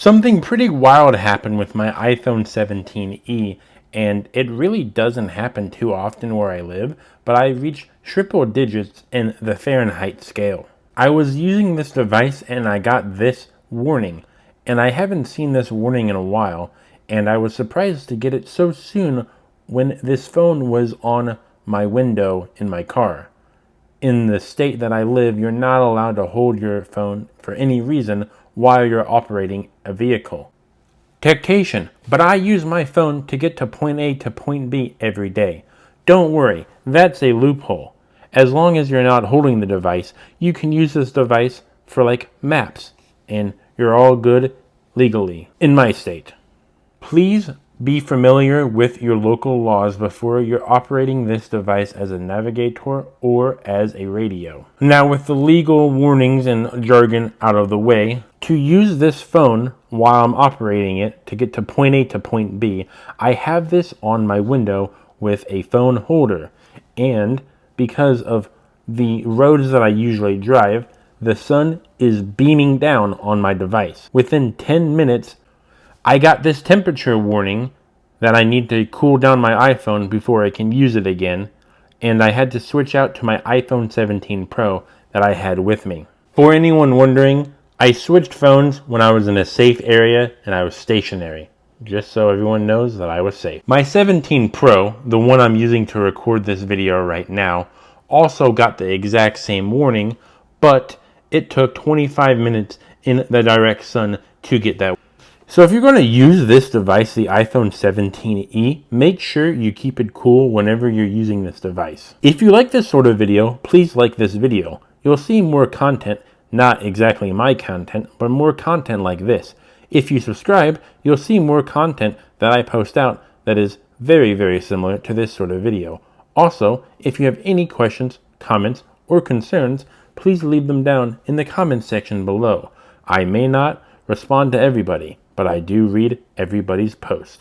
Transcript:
Something pretty wild happened with my iPhone 17e, and it really doesn't happen too often where I live, but I reached triple digits in the Fahrenheit scale. I was using this device and I got this warning, and I haven't seen this warning in a while, and I was surprised to get it so soon when this phone was on my window in my car. In the state that I live, you're not allowed to hold your phone for any reason while you're operating a vehicle. Dictation, but I use my phone to get to point A to point B every day. Don't worry, that's a loophole. As long as you're not holding the device, you can use this device for like maps, and you're all good legally in my state. Please be familiar with your local laws before you're operating this device as a navigator or as a radio. Now, with the legal warnings and jargon out of the way, to use this phone while I'm operating it to get to point A to point B, I have this on my window with a phone holder. And because of the roads that I usually drive, the sun is beaming down on my device. Within 10 minutes, I got this temperature warning that I need to cool down my iPhone before I can use it again, and I had to switch out to my iPhone 17 Pro that I had with me. For anyone wondering, I switched phones when I was in a safe area and I was stationary, just so everyone knows that I was safe. My 17 Pro, the one I'm using to record this video right now, also got the exact same warning, but it took 25 minutes in the direct sun to get that. So if you're going to use this device, the iPhone 17e, make sure you keep it cool whenever you're using this device. If you like this sort of video, please like this video. You'll see more content, not exactly my content, but more content like this. If you subscribe, you'll see more content that I post out that is very, very similar to this sort of video. Also, if you have any questions, comments, or concerns, please leave them down in the comments section below. I may not respond to everybody, but I do read everybody's post.